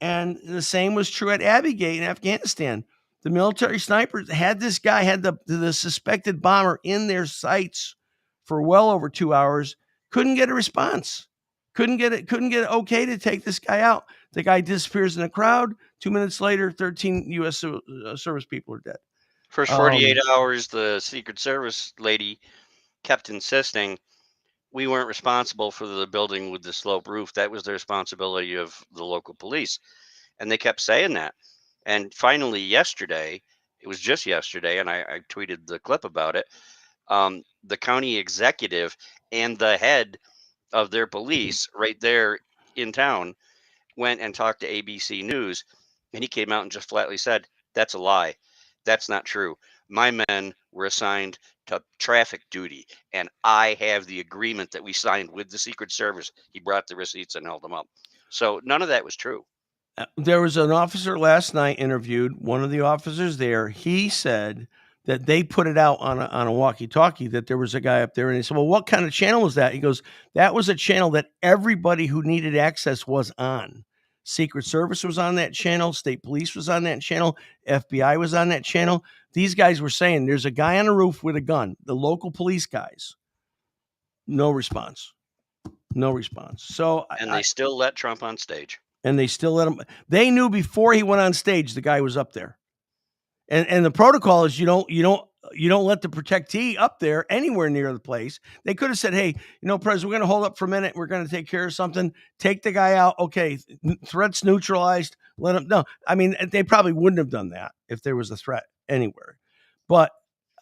And the same was true at Abbey Gate in Afghanistan. The military snipers had this guy, had the suspected bomber in their sights for well over 2 hours. Couldn't get a response. Couldn't get it okay to take this guy out. The guy disappears in a crowd. 2 minutes later, 13 U.S. service people are dead. First 48 hours, the Secret Service lady kept insisting we weren't responsible for the building with the slope roof. That was the responsibility of the local police. And they kept saying that. And finally, yesterday, it was just yesterday, and I tweeted the clip about it. The county executive and the head of their police right there in town went and talked to ABC News, and he came out and just flatly said, "That's a lie. That's not true. My men were assigned to traffic duty, and I have the agreement that we signed with the Secret Service." He brought the receipts and held them up. So none of that was true. There was an officer last night interviewed, one of the officers there. He said that they put it out on a walkie-talkie that there was a guy up there. And he said, well, what kind of channel was that? He goes, that was a channel that everybody who needed access was on. Secret Service was on that channel. State Police was on that channel. FBI was on that channel. These guys were saying there's a guy on the roof with a gun. The local police guys. No response. No response. So and they still let Trump on stage. And they still let him. They knew before he went on stage the guy was up there. And the protocol is you don't let the protectee up there anywhere near the place. They could have said, hey, President, we're going to hold up for a minute. We're going to take care of something. Take the guy out. Okay, threat's neutralized. Let him. No, I mean, they probably wouldn't have done that if there was a threat anywhere. But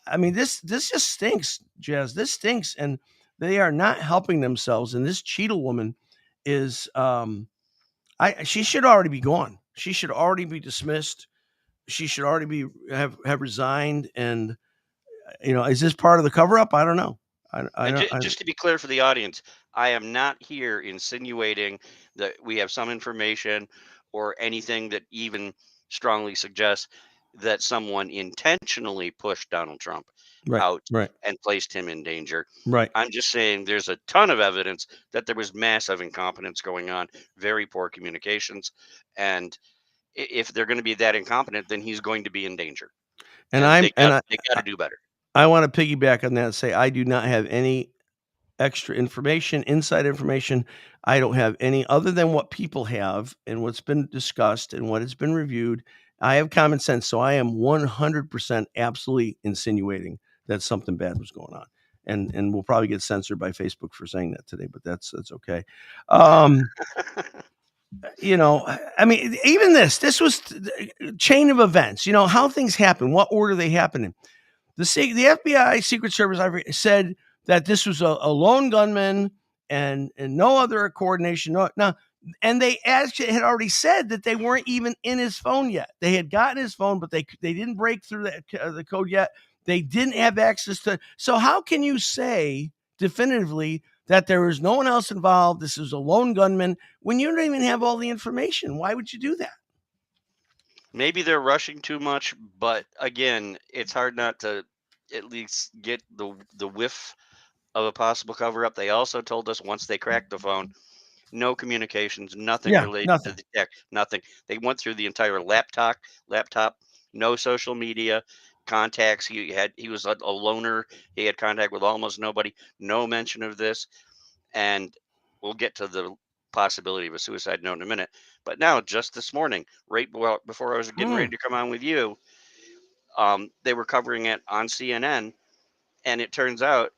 I mean, this just stinks, Jazz. This stinks, and they are not helping themselves. And this Cheadle woman is, she should already be gone. She should already be dismissed. She should already have resigned. And is this part of the cover up? I don't know. Just to be clear for the audience, I am not here insinuating that we have some information or anything that even strongly suggests that someone intentionally pushed Donald Trump out and placed him in danger. Right. I'm just saying there's a ton of evidence that there was massive incompetence going on, very poor communications, and if they're going to be that incompetent, then he's going to be in danger. And they got to do better. I want to piggyback on that and say I do not have any extra information, inside information. I don't have any other than what people have and what's been discussed and what has been reviewed. I have common sense, so I am 100% absolutely insinuating that something bad was going on. and we'll probably get censored by Facebook for saying that today, but that's okay. You know, I mean, even this was chain of events. You know how things happen, what order they happen in. The FBI Secret Service said that this was a lone gunman and no other coordination. Now, and they actually had already said that they weren't even in his phone yet. They had gotten his phone, but they didn't break through the code yet. They didn't have access to. So how can you say definitively that there was no one else involved? This is a lone gunman when you don't even have all the information. Why would you do that? Maybe they're rushing too much, but again, it's hard not to at least get the whiff of a possible cover up. They also told us once they cracked the phone, no communications, nothing Yeah, related to nothing. the tech, nothing. They went through the entire laptop, no social media contacts. He was a loner. He had contact with almost nobody. No mention of this, and we'll get to the possibility of a suicide note in a minute. But now, just this morning, right before I was getting ready to come on with you, they were covering it on CNN, and it turns out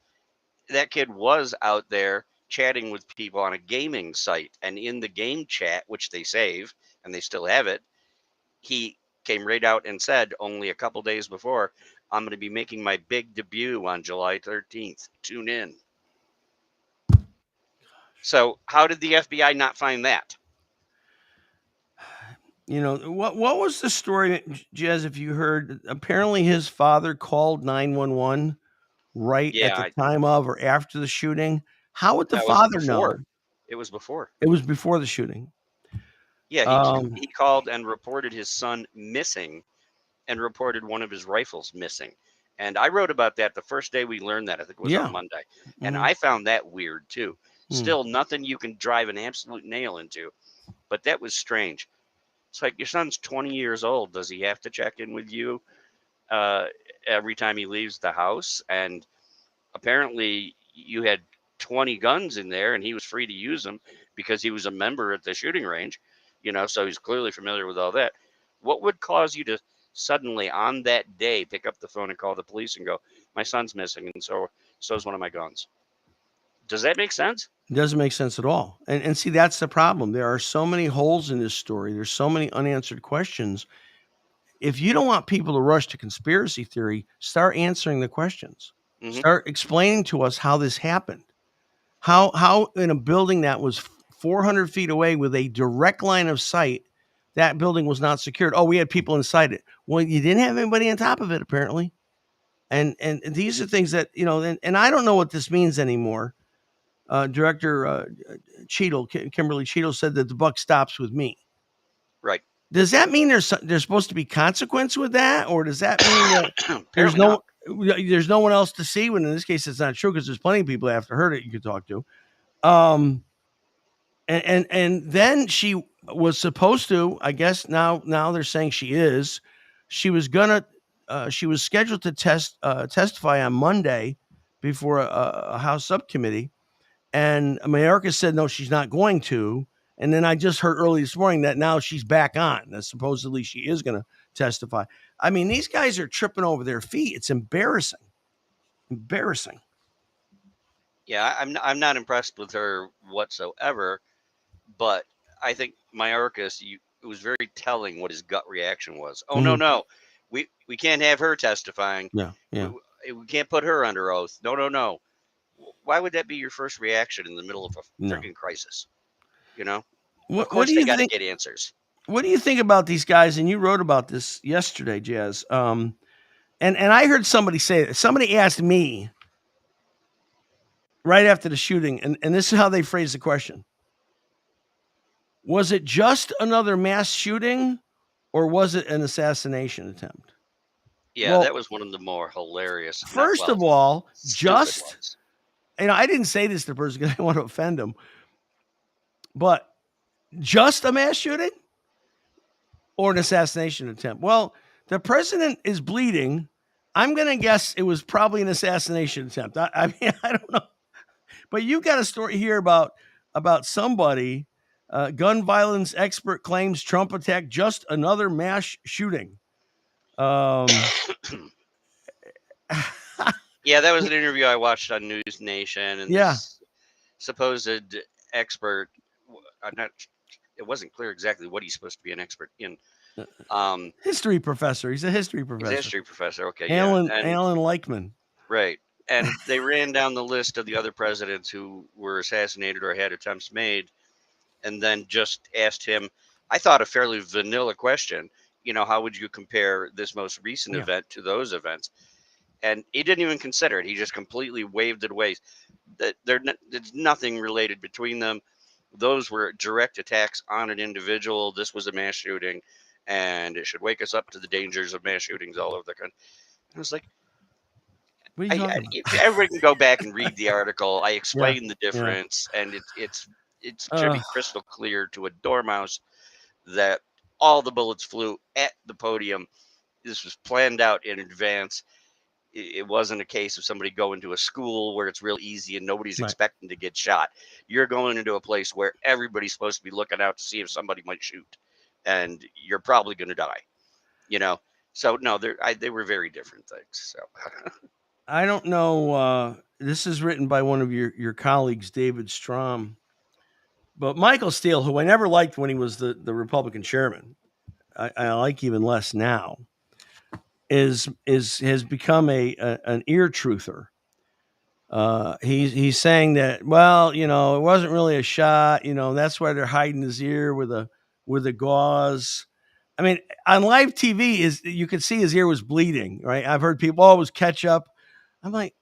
that kid was out there chatting with people on a gaming site, and in the game chat, which they save and they still have it, he came right out and said only a couple days before, I'm going to be making my big debut on July 13th. Tune in. So how did the FBI not find that? You know, what was the story, Jez, if you heard? Apparently his father called 911 right at Yeah, the time of or after the shooting. How would the that was father know? before. It was before. It was before the shooting. Yeah, he called and reported his son missing and reported one of his rifles missing. And I wrote about that the first day we learned that. I think it was Yeah. on Monday. And I found that weird too. Still nothing you can drive an absolute nail into, but that was strange. It's like your son's 20 years old. Does he have to check in with you every time he leaves the house? And apparently you had 20 guns in there and he was free to use them because he was a member at the shooting range, you know, so he's clearly familiar with all that. What would cause you to suddenly on that day pick up the phone and call the police and go, my son's missing and so's one of my guns? Does that make sense? It doesn't make sense at all. And see, that's the problem. There are so many holes in this story. There's so many unanswered questions. If you don't want people to rush to conspiracy theory, start answering the questions. Start explaining to us how this happened. How in a building that was 400 feet away with a direct line of sight, that building was not secured. Oh, we had people inside it. Well, you didn't have anybody on top of it, apparently. And these are things that, you know, and I don't know what this means anymore. Director Kimberly Cheadle said that the buck stops with me. Right. Does that mean there's supposed to be consequence with that, or does that mean that there's no one else to see? When in this case, it's not true because there's plenty of people after her that you could talk to. And then she was supposed to, I guess now they're saying she was scheduled to testify on Monday before a House subcommittee, and Mayorkas said no, she's not going to. And then I just heard early this morning that now she's back on. That supposedly she is going to testify. I mean, these guys are tripping over their feet. It's embarrassing. Embarrassing. Yeah, I'm not impressed with her whatsoever, but I think Mayorkas, it was very telling what his gut reaction was. Oh, no, we can't have her testifying. Yeah. We can't put her under oath. No. Why would that be your first reaction in the middle of a freaking crisis? You know, of course they got to get answers. What do you think about these guys? And you wrote about this yesterday, Jazz. And I heard somebody say it. Somebody asked me right after the shooting, and this is how they phrased the question. Was it just another mass shooting, or was it an assassination attempt? Yeah, that was one of the more hilarious. First of all, just, you know, I didn't say this to the person because I want to offend him, but just a mass shooting or an assassination attempt? Well, the president is bleeding. I'm going to guess it was probably an assassination attempt. I mean, I don't know. But you got a story here about somebody, gun violence expert claims Trump attack just another mass shooting. Yeah, that was an interview I watched on News Nation, and Yeah. this supposed expert, I'm not. It wasn't clear exactly what he's supposed to be an expert in. History professor. He's a history He's a professor. history professor. Okay, yeah, Alan and Leichman. right, and they ran down the list of the other presidents who were assassinated or had attempts made, and then just asked him, I thought, a fairly vanilla question. How would you compare this most recent event to those events? And he didn't even consider it. He just completely waved it away. That there's nothing related between them. Those were direct attacks on an individual. This was a mass shooting, and it should wake us up to the dangers of mass shootings all over the country. I was like, What are you talking about? if everybody can go back and read the article, I Yeah, explain the yeah. difference, and it should be crystal clear to a dormouse that all the bullets flew at the podium. This was planned out in advance. It wasn't a case of somebody going to a school where it's real easy and nobody's Right. expecting to get shot. You're going into a place where everybody's supposed to be looking out to see if somebody might shoot, and you're probably going to die. So no, they were very different things. So I don't know. This is written by one of your colleagues, David Strom. But Michael Steele, who I never liked when he was the Republican chairman, I like even less now, has become an ear truther. He's saying that, well, it wasn't really a shot. That's why they're hiding his ear with a gauze. I mean, on live TV, you could see his ear was bleeding. Right? I've heard people always ketchup. I'm like,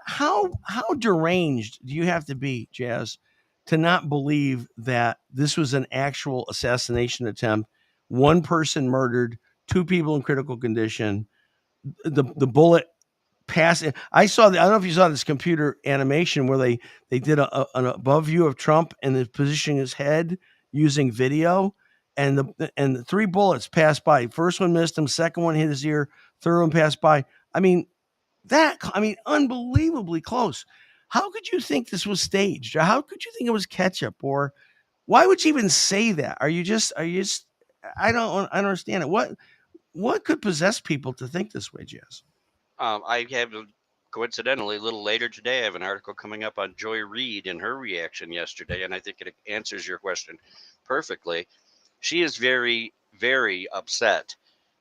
how deranged do you have to be, Jazz, to not believe that this was an actual assassination attempt? One person murdered, two people in critical condition. The bullet passed. I don't know if you saw this computer animation where they did an above view of Trump and the positioning his head using video, and the three bullets passed by. First one missed him, second one hit his ear, third one passed by. I mean, unbelievably close. How could you think this was staged? Or how could you think it was ketchup? Or why would you even say that? Are you just, I don't understand it. What could possess people to think this way, Jess? I have, coincidentally, a little later today, I have an article coming up on Joy Reid and her reaction yesterday, and I think it answers your question perfectly. She is very, very upset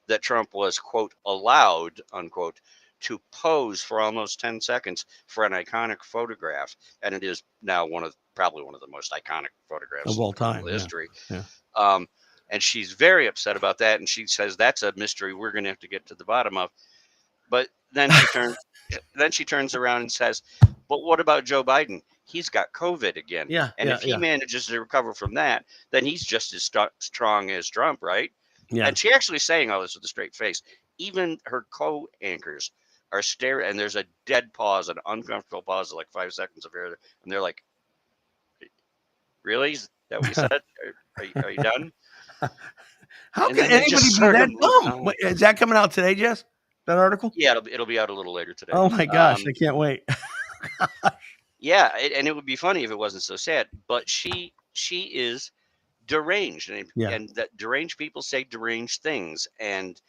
that Trump was, quote, allowed, unquote, to pose for almost 10 seconds for an iconic photograph. And it is now probably one of the most iconic photographs Of all time, in history. Yeah. And she's very upset about that. And she says that's a mystery we're going to have to get to the bottom of. But then she turns around and says, but what about Joe Biden? He's got COVID again. Yeah. And if he manages to recover from that, then he's just as strong as Trump, right? Yeah. And she actually saying all this with a straight face. Even her co-anchors are staring, and there's a dead pause, an uncomfortable pause of like 5 seconds of air, and they're like, "Really? Is that what you said? Are you done?" How And can then they anybody just be sort that of moved dumb? on. Wait, is that coming out today, Jess? That article? Yeah, it'll be out a little later today. Oh my gosh, I can't wait. Yeah, and it would be funny if it wasn't so sad. But she is deranged, and that deranged people say deranged things, and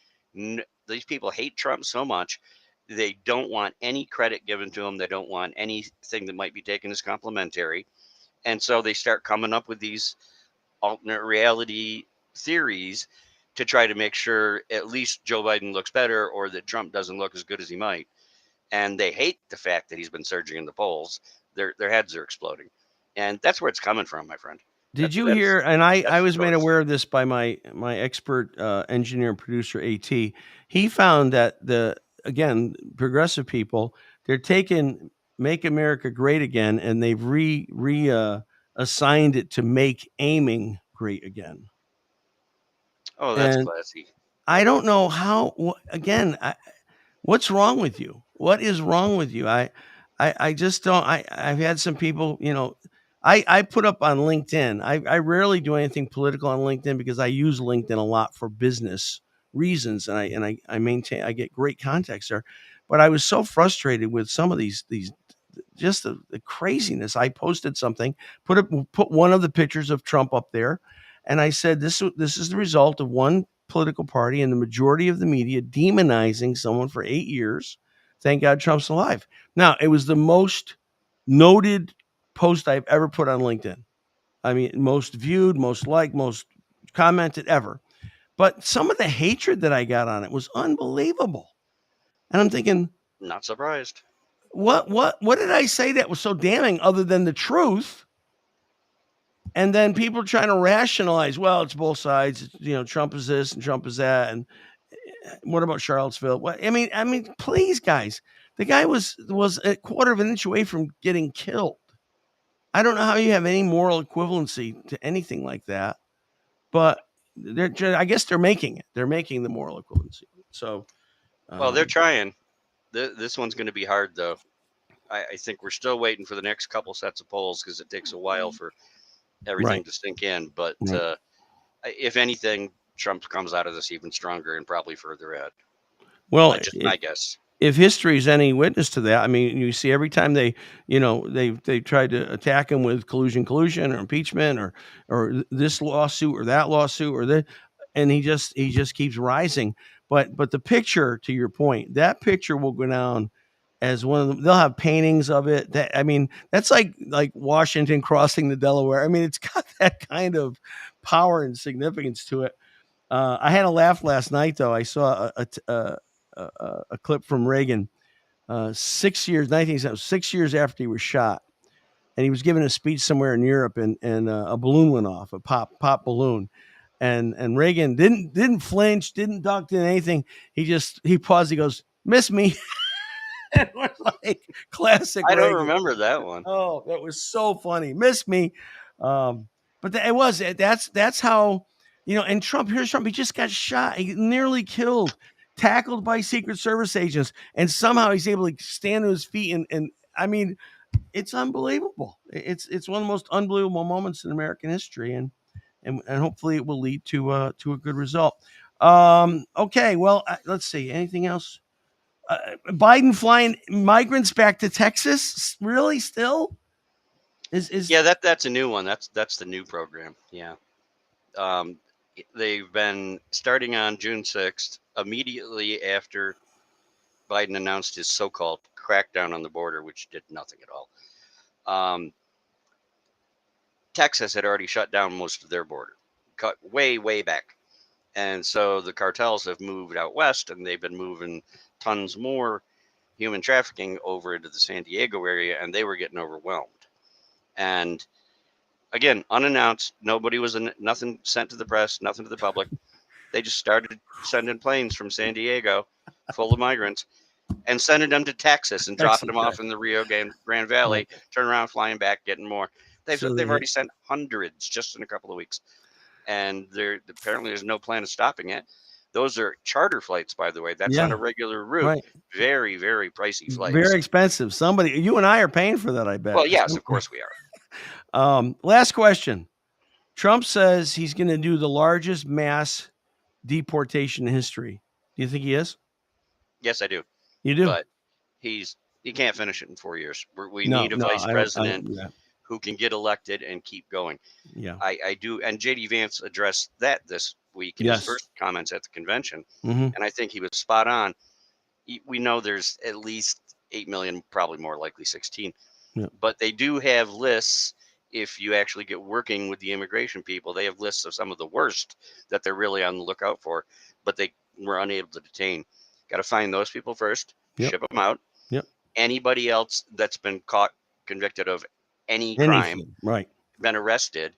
these people hate Trump so much they don't want any credit given to them. They don't want anything that might be taken as complimentary, and so they start coming up with these alternate reality theories to try to make sure at least Joe Biden looks better or that Trump doesn't look as good as he might. And they hate the fact that he's been surging in the polls. Their heads are exploding, and that's where it's coming from, my friend. Did you hear? And I was made source. aware of this by my expert engineer and producer At. He found that again progressive people, they're taking "Make America Great Again" and they've assigned it to "Make Aiming Great Again." Oh, that's And classy. I don't know how. Again, what's wrong with you? What is wrong with you? I just don't. I've had some people, I put up on LinkedIn. I rarely do anything political on LinkedIn because I use LinkedIn a lot for business reasons, and I get great contacts there. But I was so frustrated with some of these just the craziness. I posted something, put one of the pictures of Trump up there, and I said this is the result of one political party and the majority of the media demonizing someone for 8 years. Thank God Trump's alive. Now, it was the most noted post I've ever put on LinkedIn. I mean, most viewed, most liked, most commented ever. But some of the hatred that I got on it was unbelievable. And I'm thinking, Not surprised. what did I say that was so damning other than the truth? And then people trying to rationalize, well, it's both sides. Trump is this and Trump is that. And what about Charlottesville? What I mean, please, guys, the guy was a quarter of an inch away from getting killed. I don't know how you have any moral equivalency to anything like that, but I guess they're making it. They're making the moral equivalency. So, Well, they're trying. This one's going to be hard, though. I think we're still waiting for the next couple sets of polls because it takes a while for everything to sink in. But if anything, Trump comes out of this even stronger and probably further ahead. Well, just my guess. If history is any witness to that, I mean, you see every time they tried to attack him with collusion or impeachment or this lawsuit or that lawsuit or that, and he just keeps rising. But the picture, to your point, that picture will go down as one of them. They'll have paintings of it. That's like Washington crossing the Delaware. I mean, it's got that kind of power and significance to it. I had a laugh last night, though. I saw a clip from Reagan, 6 years, 1970, 6 years after he was shot, and he was giving a speech somewhere in Europe, and a balloon went off, a pop balloon, and Reagan didn't flinch, didn't duck, did anything. He paused. He goes, "Miss me." It was like classic. I don't Reagan. remember that one. Oh, that was so funny. Miss me. But that's how, and Trump, here's Trump. He just got shot. He nearly killed, tackled by Secret Service agents. And somehow he's able to stand to his feet. And I mean, it's unbelievable. It's one of the most unbelievable moments in American history. And hopefully it will lead to a good result. Okay. Well, let's see. Anything else? Biden flying migrants back to Texas? Really? Still? Yeah, that's a new one. That's the new program. Yeah. They've been starting on June 6th, immediately after Biden announced his so-called crackdown on the border, which did nothing at all. Texas had already shut down most of their border, cut way back. And so the cartels have moved out west, and they've been moving tons more human trafficking over into the San Diego area, and they were getting overwhelmed. And again, unannounced, nothing sent to the press, nothing to the public. They just started sending planes from San Diego full of migrants and sending them to Texas and dropping them off in the Rio Grande Valley, turn around, flying back, getting more. They've already sent hundreds just in a couple of weeks. And apparently there's no plan of stopping it. Those are charter flights, by the way. That's not a regular route. Right. Very, very pricey flights. Very expensive. You and I are paying for that, I bet. Well, yes, of course we are. Last question. Trump says he's going to do the largest mass deportation in history. Do you think he is? Yes, I do. You do? But he can't finish it in 4 years. We need a vice president who can get elected and keep going. Yeah, I do. And JD Vance addressed that this week in his first comments at the convention. Mm-hmm. And I think he was spot on. We know there's at least 8 million, probably more likely 16. Yeah. But they do have lists. If you actually get working with the immigration people, they have lists of some of the worst that they're really on the lookout for, but they were unable to detain. Got to find those people first, ship them out. Yep. Anybody else that's been caught, convicted of any crime, been arrested,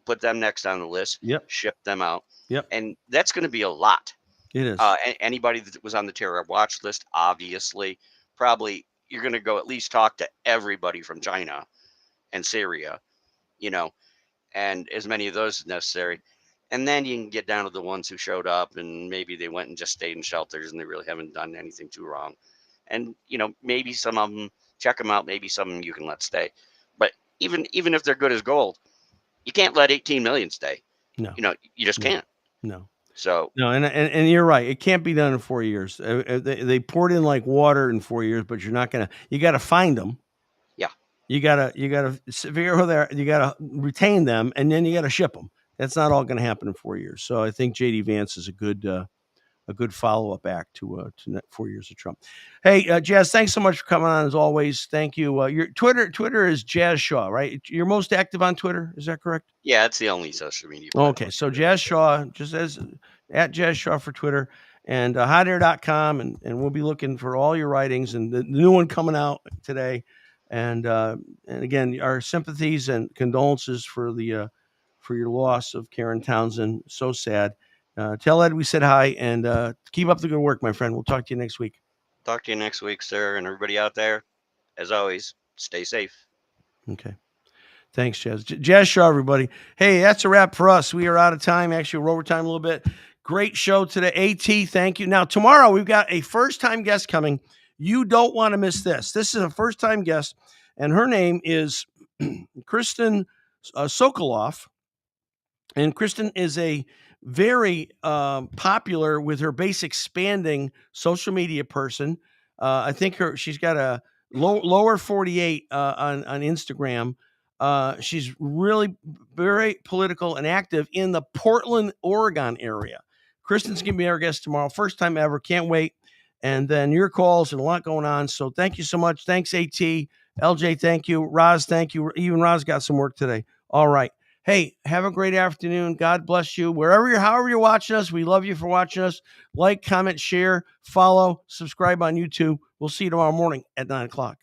put them next on the list, ship them out. Yep. And that's going to be a lot. It is. Anybody that was on the terror watch list, obviously, probably you're going to go at least talk to everybody from China and Syria, and as many of those as necessary. And then you can get down to the ones who showed up and maybe they went and just stayed in shelters and they really haven't done anything too wrong. And, maybe some of them, check them out. Maybe some of them you can let stay. But even if they're good as gold, you can't let 18 million stay. No. You just can't. No. So. No, and you're right. It can't be done in 4 years. They poured in like water in 4 years, but you got to find them. Yeah. You got to figure out who they are. You got to retain them, and then you got to ship them. That's not all going to happen in 4 years. So I think JD Vance is a a good follow-up act to 4 years of Trump. Hey, Jazz, thanks so much for coming on as always. Thank you. Your Twitter is Jazz Shaw, right? You're most active on Twitter, is that correct? Yeah, it's the only social media Okay, platform. so Jazz Shaw, just as at Jazz Shaw for Twitter, and hotair.com, and we'll be looking for all your writings, and the new one coming out today. And again, our sympathies and condolences for your loss of Karen Townsend. So sad. Tell Ed we said hi, and keep up the good work, my friend. We'll talk to you next week. Talk to you next week, sir, and everybody out there. As always, stay safe. Okay. Thanks, Jazz. Jazz Shaw, everybody. Hey, that's a wrap for us. We are out of time. Actually, we're over time a little bit. Great show today. AT, thank you. Now, tomorrow, we've got a first-time guest coming. You don't want to miss this. This is a first-time guest, and her name is Kristen Sokoloff. And Kristen is a very popular with her base expanding social media person. I think she's got a lower 48 on Instagram. She's really very political and active in the Portland, Oregon area. Kristen's going to be our guest tomorrow. First time ever. Can't wait. And then your calls and a lot going on. So thank you so much. Thanks, AT. LJ, thank you. Roz, thank you. Even Roz got some work today. All right. Hey, have a great afternoon. God bless you. However you're watching us, we love you for watching us. Like, comment, share, follow, subscribe on YouTube. We'll see you tomorrow morning at 9 o'clock.